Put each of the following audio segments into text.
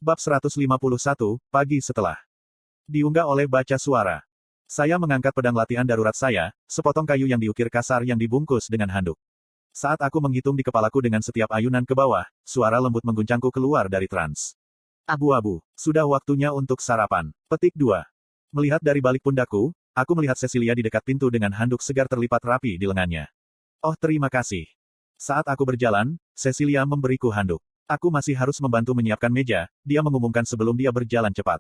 Bab 151, pagi setelah. Diunggah oleh baca suara. Saya mengangkat pedang latihan darurat saya, sepotong kayu yang diukir kasar yang dibungkus dengan handuk. Saat aku menghitung di kepalaku dengan setiap ayunan ke bawah, suara lembut mengguncangku keluar dari trans. Abu-abu, sudah waktunya untuk sarapan. Petik 2. Melihat dari balik pundakku, aku melihat Cecilia di dekat pintu dengan handuk segar terlipat rapi di lengannya. Oh, terima kasih. Saat aku berjalan, Cecilia memberiku handuk. Aku masih harus membantu menyiapkan meja, dia mengumumkan sebelum dia berjalan cepat.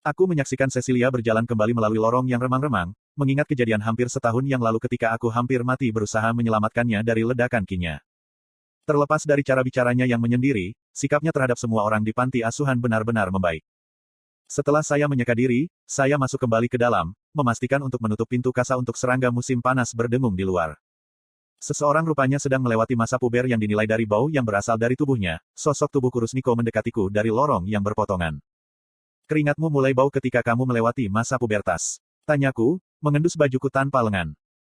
Aku menyaksikan Cecilia berjalan kembali melalui lorong yang remang-remang, mengingat kejadian hampir setahun yang lalu ketika aku hampir mati berusaha menyelamatkannya dari ledakan kinya. Terlepas dari cara bicaranya yang menyendiri, sikapnya terhadap semua orang di panti asuhan benar-benar membaik. Setelah saya menyeka diri, saya masuk kembali ke dalam, memastikan untuk menutup pintu kasa untuk serangga musim panas berdengung di luar. Seseorang rupanya sedang melewati masa puber yang dinilai dari bau yang berasal dari tubuhnya. Sosok tubuh kurus Niko mendekatiku dari lorong yang berpotongan. Keringatmu mulai bau ketika kamu melewati masa pubertas. Tanyaku, mengendus bajuku tanpa lengan.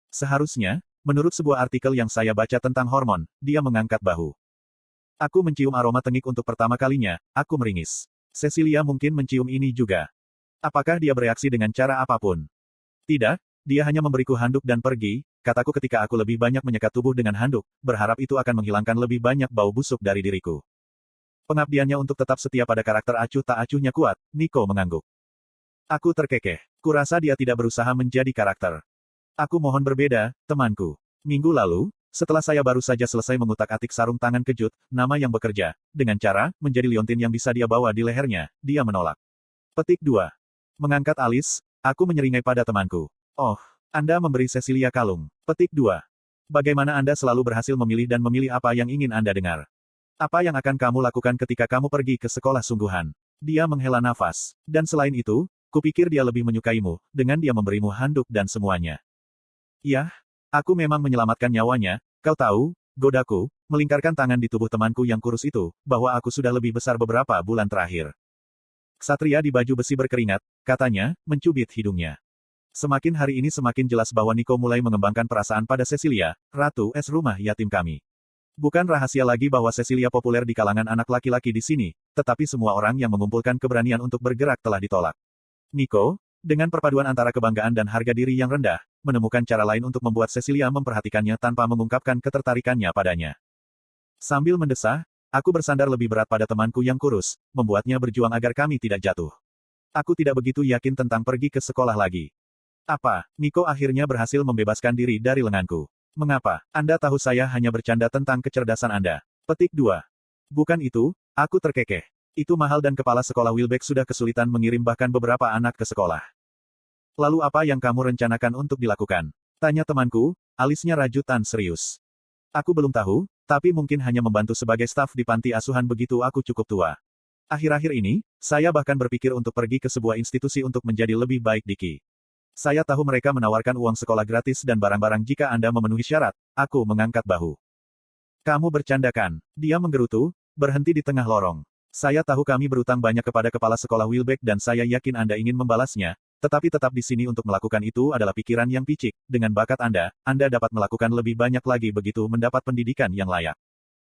Seharusnya, menurut sebuah artikel yang saya baca tentang hormon, dia mengangkat bahu. Aku mencium aroma tengik untuk pertama kalinya, aku meringis. Cecilia mungkin mencium ini juga. Apakah dia bereaksi dengan cara apapun? Tidak, dia hanya memberiku handuk dan pergi, kataku ketika aku lebih banyak menyekat tubuh dengan handuk, berharap itu akan menghilangkan lebih banyak bau busuk dari diriku. Pengabdiannya untuk tetap setia pada karakter acuh tak acuhnya kuat, Niko mengangguk. Aku terkekeh. Kurasa dia tidak berusaha menjadi karakter. Aku mohon berbeda, temanku. Minggu lalu, setelah saya baru saja selesai mengutak-atik sarung tangan kejut, nama yang bekerja, dengan cara, menjadi liontin yang bisa dia bawa di lehernya, dia menolak. Petik 2. Mengangkat alis, aku menyeringai pada temanku. Oh, Anda memberi Cecilia kalung. Petik 2. Bagaimana Anda selalu berhasil memilih dan memilih apa yang ingin Anda dengar? Apa yang akan kamu lakukan ketika kamu pergi ke sekolah sungguhan? Dia menghela nafas. Dan selain itu, kupikir dia lebih menyukaimu, dengan dia memberimu handuk dan semuanya. Yah, aku memang menyelamatkan nyawanya, kau tahu, godaku, melingkarkan tangan di tubuh temanku yang kurus itu, bahwa aku sudah lebih besar beberapa bulan terakhir. Ksatria di baju besi berkeringat, katanya, mencubit hidungnya. Semakin hari ini semakin jelas bahwa Niko mulai mengembangkan perasaan pada Cecilia, ratu es rumah yatim kami. Bukan rahasia lagi bahwa Cecilia populer di kalangan anak laki-laki di sini, tetapi semua orang yang mengumpulkan keberanian untuk bergerak telah ditolak. Niko, dengan perpaduan antara kebanggaan dan harga diri yang rendah, menemukan cara lain untuk membuat Cecilia memperhatikannya tanpa mengungkapkan ketertarikannya padanya. Sambil mendesah, aku bersandar lebih berat pada temanku yang kurus, membuatnya berjuang agar kami tidak jatuh. Aku tidak begitu yakin tentang pergi ke sekolah lagi. Apa, Niko akhirnya berhasil membebaskan diri dari lenganku. Mengapa? Anda tahu saya hanya bercanda tentang kecerdasan Anda. Petik 2. Bukan itu, aku terkekeh. Itu mahal dan kepala sekolah Wilbeck sudah kesulitan mengirim bahkan beberapa anak ke sekolah. Lalu apa yang kamu rencanakan untuk dilakukan? Tanya temanku, alisnya rajutan serius. Aku belum tahu, tapi mungkin hanya membantu sebagai staf di panti asuhan begitu aku cukup tua. Akhir-akhir ini, saya bahkan berpikir untuk pergi ke sebuah institusi untuk menjadi lebih baik Diki. Saya tahu mereka menawarkan uang sekolah gratis dan barang-barang jika Anda memenuhi syarat. Aku mengangkat bahu. Kamu bercandakan. Dia menggerutu, berhenti di tengah lorong. Saya tahu kami berutang banyak kepada kepala sekolah Wilbeck dan saya yakin Anda ingin membalasnya, tetapi tetap di sini untuk melakukan itu adalah pikiran yang picik. Dengan bakat Anda dapat melakukan lebih banyak lagi begitu mendapat pendidikan yang layak.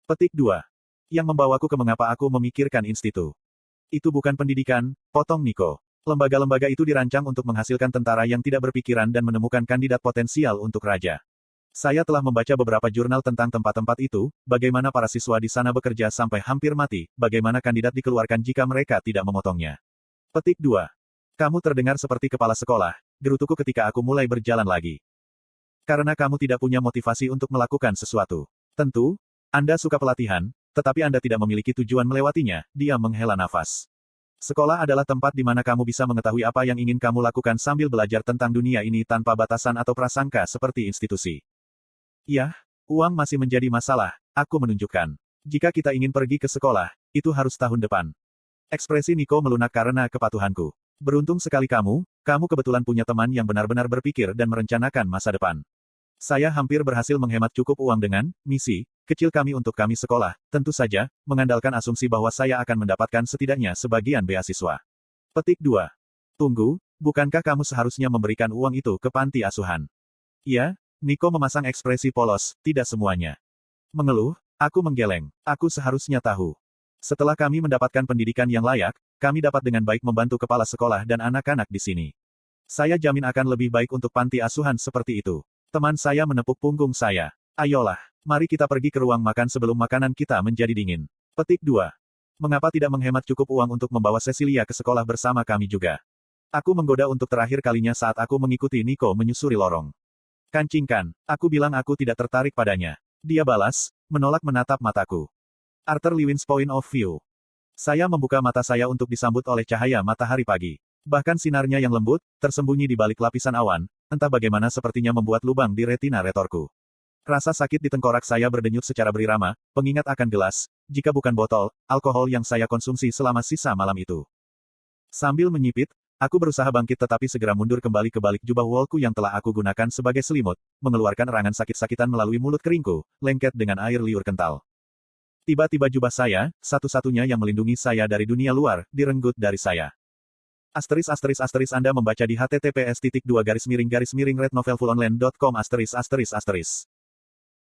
Petik 2. Yang membawaku ke mengapa aku memikirkan institut. Itu bukan pendidikan, potong Niko. Lembaga-lembaga itu dirancang untuk menghasilkan tentara yang tidak berpikiran dan menemukan kandidat potensial untuk raja. Saya telah membaca beberapa jurnal tentang tempat-tempat itu, bagaimana para siswa di sana bekerja sampai hampir mati, bagaimana kandidat dikeluarkan jika mereka tidak memotongnya. Petik 2. Kamu terdengar seperti kepala sekolah, gerutuku ketika aku mulai berjalan lagi. Karena kamu tidak punya motivasi untuk melakukan sesuatu. Tentu, Anda suka pelatihan, tetapi Anda tidak memiliki tujuan melewatinya, dia menghela nafas. Sekolah adalah tempat di mana kamu bisa mengetahui apa yang ingin kamu lakukan sambil belajar tentang dunia ini tanpa batasan atau prasangka seperti institusi. Yah, uang masih menjadi masalah, aku menunjukkan. Jika kita ingin pergi ke sekolah, itu harus tahun depan. Ekspresi Niko melunak karena kepatuhanku. Beruntung sekali kamu kebetulan punya teman yang benar-benar berpikir dan merencanakan masa depan. Saya hampir berhasil menghemat cukup uang dengan misi kecil kami untuk kami sekolah, tentu saja, mengandalkan asumsi bahwa saya akan mendapatkan setidaknya sebagian beasiswa. Petik 2. Tunggu, bukankah kamu seharusnya memberikan uang itu ke panti asuhan? Iya, Niko memasang ekspresi polos, tidak semuanya. Mengeluh, aku menggeleng. Aku seharusnya tahu. Setelah kami mendapatkan pendidikan yang layak, kami dapat dengan baik membantu kepala sekolah dan anak-anak di sini. Saya jamin akan lebih baik untuk panti asuhan seperti itu. Teman saya menepuk punggung saya. Ayolah, mari kita pergi ke ruang makan sebelum makanan kita menjadi dingin. Petik 2. Mengapa tidak menghemat cukup uang untuk membawa Cecilia ke sekolah bersama kami juga? Aku menggoda untuk terakhir kalinya saat aku mengikuti Nico menyusuri lorong. Kancingkan, aku bilang aku tidak tertarik padanya. Dia balas, menolak menatap mataku. Arthur Lewin's point of view. Saya membuka mata saya untuk disambut oleh cahaya matahari pagi. Bahkan sinarnya yang lembut, tersembunyi di balik lapisan awan, entah bagaimana sepertinya membuat lubang di retina retorku. Rasa sakit di tengkorak saya berdenyut secara berirama, pengingat akan gelas, jika bukan botol, alkohol yang saya konsumsi selama sisa malam itu. Sambil menyipit, aku berusaha bangkit tetapi segera mundur kembali ke balik jubah wolku yang telah aku gunakan sebagai selimut, mengeluarkan erangan sakit-sakitan melalui mulut keringku, lengket dengan air liur kental. Tiba-tiba jubah saya, satu-satunya yang melindungi saya dari dunia luar, direnggut dari saya. Anda membaca di https://rednovelfullonline.com.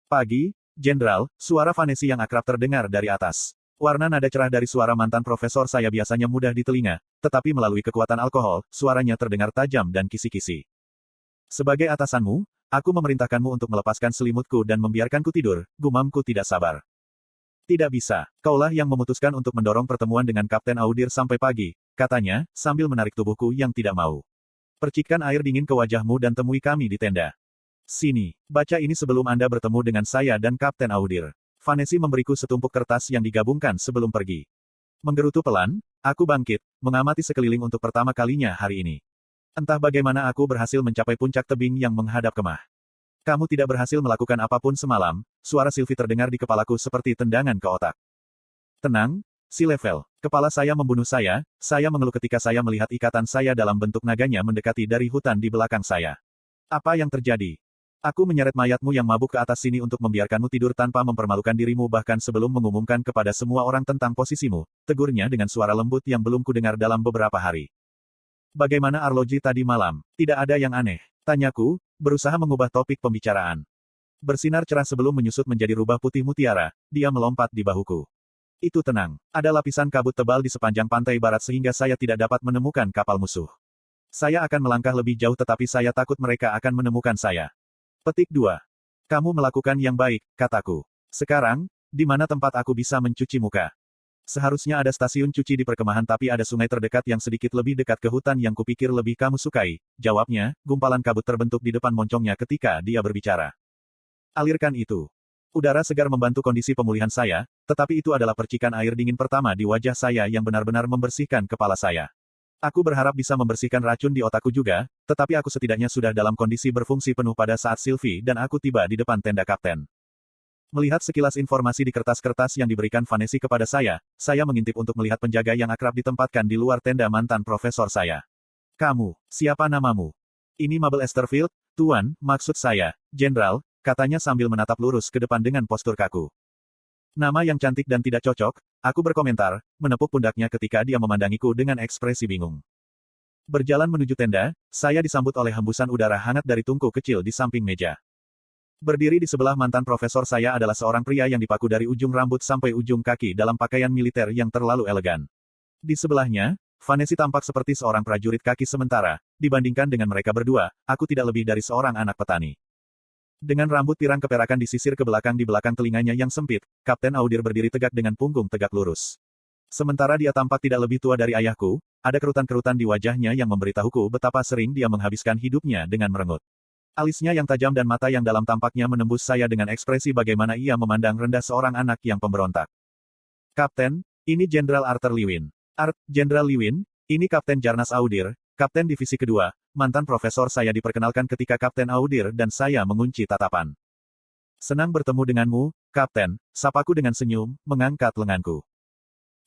Pagi, Jenderal, suara Vanessa yang akrab terdengar dari atas. Warna nada cerah dari suara mantan profesor saya biasanya mudah di telinga, tetapi melalui kekuatan alkohol, suaranya terdengar tajam dan kisi-kisi. Sebagai atasanmu, aku memerintahkanmu untuk melepaskan selimutku dan membiarkanku tidur, gumamku tidak sabar. Tidak bisa, kaulah yang memutuskan untuk mendorong pertemuan dengan Kapten Audir sampai pagi, katanya, sambil menarik tubuhku yang tidak mau. Percikan air dingin ke wajahmu dan temui kami di tenda. Sini, baca ini sebelum Anda bertemu dengan saya dan Kapten Audir. Vanessa memberiku setumpuk kertas yang digabungkan sebelum pergi. Menggerutu pelan, aku bangkit, mengamati sekeliling untuk pertama kalinya hari ini. Entah bagaimana aku berhasil mencapai puncak tebing yang menghadap kemah. Kamu tidak berhasil melakukan apapun semalam, suara Sylvie terdengar di kepalaku seperti tendangan ke otak. Tenang, si level. Kepala saya membunuh saya mengeluh ketika saya melihat ikatan saya dalam bentuk naganya mendekati dari hutan di belakang saya. Apa yang terjadi? Aku menyeret mayatmu yang mabuk ke atas sini untuk membiarkanmu tidur tanpa mempermalukan dirimu bahkan sebelum mengumumkan kepada semua orang tentang posisimu, tegurnya dengan suara lembut yang belum kudengar dalam beberapa hari. Bagaimana arloji tadi malam? Tidak ada yang aneh, tanyaku, berusaha mengubah topik pembicaraan. Bersinar cerah sebelum menyusut menjadi rubah putih mutiara, dia melompat di bahuku. Itu tenang. Ada lapisan kabut tebal di sepanjang pantai barat sehingga saya tidak dapat menemukan kapal musuh. Saya akan melangkah lebih jauh tetapi saya takut mereka akan menemukan saya. Petik 2. Kamu melakukan yang baik, kataku. Sekarang, di mana tempat aku bisa mencuci muka? Seharusnya ada stasiun cuci di perkemahan tapi ada sungai terdekat yang sedikit lebih dekat ke hutan yang kupikir lebih kamu sukai, jawabnya, gumpalan kabut terbentuk di depan moncongnya ketika dia berbicara. Alirkan itu. Udara segar membantu kondisi pemulihan saya, tetapi itu adalah percikan air dingin pertama di wajah saya yang benar-benar membersihkan kepala saya. Aku berharap bisa membersihkan racun di otakku juga, tetapi aku setidaknya sudah dalam kondisi berfungsi penuh pada saat Sylvie dan aku tiba di depan tenda kapten. Melihat sekilas informasi di kertas-kertas yang diberikan Vanessa kepada saya mengintip untuk melihat penjaga yang akrab ditempatkan di luar tenda mantan profesor saya. Kamu, siapa namamu? Ini Mabel Esterfield, Tuan, maksud saya, Jenderal, katanya sambil menatap lurus ke depan dengan postur kaku. Nama yang cantik dan tidak cocok, aku berkomentar, menepuk pundaknya ketika dia memandangiku dengan ekspresi bingung. Berjalan menuju tenda, saya disambut oleh hembusan udara hangat dari tungku kecil di samping meja. Berdiri di sebelah mantan profesor saya adalah seorang pria yang dipaku dari ujung rambut sampai ujung kaki dalam pakaian militer yang terlalu elegan. Di sebelahnya, Vanessa tampak seperti seorang prajurit kaki sementara, dibandingkan dengan mereka berdua, aku tidak lebih dari seorang anak petani. Dengan rambut pirang keperakan disisir ke belakang di belakang telinganya yang sempit, Kapten Audir berdiri tegak dengan punggung tegak lurus. Sementara dia tampak tidak lebih tua dari ayahku, ada kerutan-kerutan di wajahnya yang memberitahuku betapa sering dia menghabiskan hidupnya dengan merengut. Alisnya yang tajam dan mata yang dalam tampaknya menembus saya dengan ekspresi bagaimana ia memandang rendah seorang anak yang pemberontak. Kapten, ini Jenderal Arthur Lewin. Jenderal Lewin, ini Kapten Jarnas Audir, Kapten Divisi Kedua, mantan profesor saya diperkenalkan ketika Kapten Audir dan saya mengunci tatapan. Senang bertemu denganmu, Kapten, sapaku dengan senyum, mengangkat lenganku.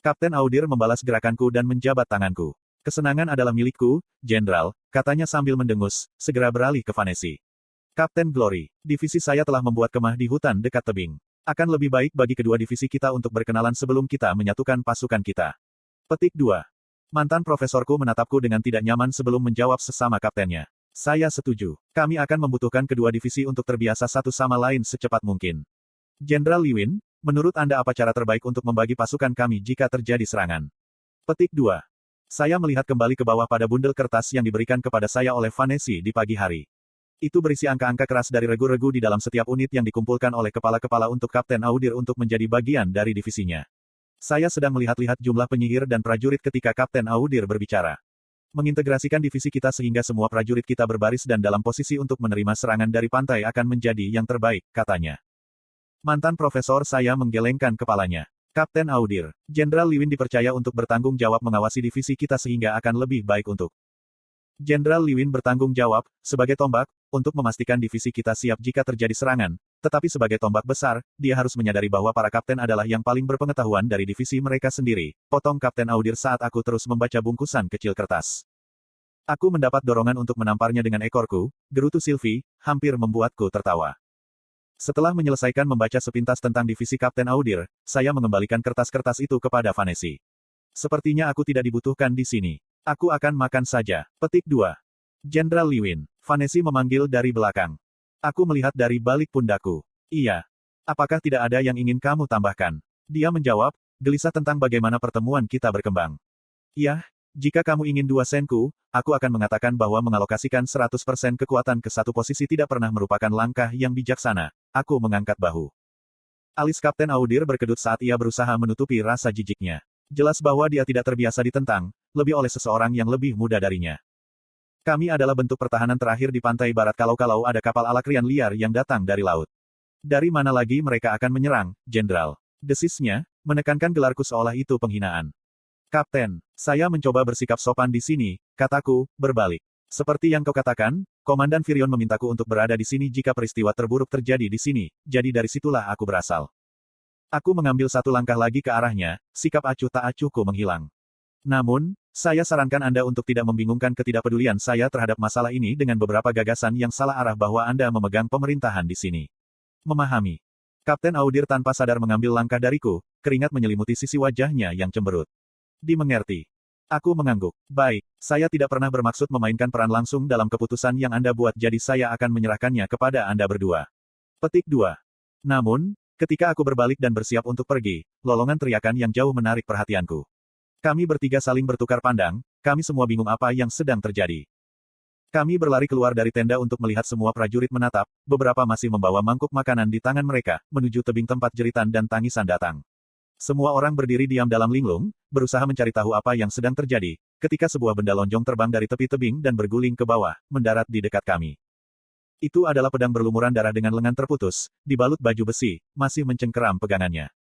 Kapten Audir membalas gerakanku dan menjabat tanganku. Kesenangan adalah milikku, Jenderal, katanya sambil mendengus, segera beralih ke Vanessa. Kapten Glory, divisi saya telah membuat kemah di hutan dekat tebing. Akan lebih baik bagi kedua divisi kita untuk berkenalan sebelum kita menyatukan pasukan kita. Petik 2. Mantan profesorku menatapku dengan tidak nyaman sebelum menjawab sesama kaptennya. Saya setuju. Kami akan membutuhkan kedua divisi untuk terbiasa satu sama lain secepat mungkin. Jenderal Lewin, Menurut Anda apa cara terbaik untuk membagi pasukan kami jika terjadi serangan? Petik 2. Saya melihat kembali ke bawah pada bundel kertas yang diberikan kepada saya oleh Vanessa di pagi hari. Itu berisi angka-angka keras dari regu-regu di dalam setiap unit yang dikumpulkan oleh kepala-kepala untuk Kapten Audir untuk menjadi bagian dari divisinya. Saya sedang melihat-lihat jumlah penyihir dan prajurit ketika Kapten Audir berbicara. Mengintegrasikan divisi kita sehingga semua prajurit kita berbaris dan dalam posisi untuk menerima serangan dari pantai akan menjadi yang terbaik, katanya. Mantan profesor saya menggelengkan kepalanya. Kapten Audir, Jenderal Liwin dipercaya untuk bertanggung jawab mengawasi divisi kita sehingga akan lebih baik untuk. Jenderal Liwin bertanggung jawab, sebagai tombak, untuk memastikan divisi kita siap jika terjadi serangan, tetapi sebagai tombak besar, dia harus menyadari bahwa para kapten adalah yang paling berpengetahuan dari divisi mereka sendiri, potong Kapten Audir saat aku terus membaca bungkusan kecil kertas. Aku mendapat dorongan untuk menamparnya dengan ekorku, gerutu Sylvie, hampir membuatku tertawa. Setelah menyelesaikan membaca sepintas tentang divisi Kapten Audir, saya mengembalikan kertas-kertas itu kepada Vanessa. Sepertinya aku tidak dibutuhkan di sini. Aku akan makan saja. Petik 2. Jenderal Liwin. Vanessa memanggil dari belakang. Aku melihat dari balik pundaku. Iya. Apakah tidak ada yang ingin kamu tambahkan? Dia menjawab, gelisah tentang bagaimana pertemuan kita berkembang. Iya, jika kamu ingin 2 senku, aku akan mengatakan bahwa mengalokasikan 100% kekuatan ke satu posisi tidak pernah merupakan langkah yang bijaksana. Aku mengangkat bahu. Alis Kapten Audir berkedut saat ia berusaha menutupi rasa jijiknya. Jelas bahwa dia tidak terbiasa ditentang, lebih oleh seseorang yang lebih muda darinya. Kami adalah bentuk pertahanan terakhir di pantai barat kalau ada kapal Alakrian liar yang datang dari laut. Dari mana lagi mereka akan menyerang, Jenderal? Desisnya, menekankan gelarku seolah itu penghinaan. Kapten, saya mencoba bersikap sopan di sini, kataku, berbalik. Seperti yang kau katakan, Komandan Virion memintaku untuk berada di sini jika peristiwa terburuk terjadi di sini, jadi dari situlah aku berasal. Aku mengambil satu langkah lagi ke arahnya, sikap acuh tak acuhku menghilang. Namun, saya sarankan Anda untuk tidak membingungkan ketidakpedulian saya terhadap masalah ini dengan beberapa gagasan yang salah arah bahwa Anda memegang pemerintahan di sini. Memahami. Kapten Audir tanpa sadar mengambil langkah dariku, keringat menyelimuti sisi wajahnya yang cemberut. Dimengerti. Aku mengangguk. Baik, saya tidak pernah bermaksud memainkan peran langsung dalam keputusan yang Anda buat jadi saya akan menyerahkannya kepada Anda berdua. Petik 2. Namun, ketika aku berbalik dan bersiap untuk pergi, lolongan teriakan yang jauh menarik perhatianku. Kami bertiga saling bertukar pandang, kami semua bingung apa yang sedang terjadi. Kami berlari keluar dari tenda untuk melihat semua prajurit menatap, beberapa masih membawa mangkuk makanan di tangan mereka, menuju tebing tempat jeritan dan tangisan datang. Semua orang berdiri diam dalam linglung, berusaha mencari tahu apa yang sedang terjadi, ketika sebuah benda lonjong terbang dari tepi tebing dan berguling ke bawah, mendarat di dekat kami. Itu adalah pedang berlumuran darah dengan lengan terputus, dibalut baju besi, masih mencengkeram pegangannya.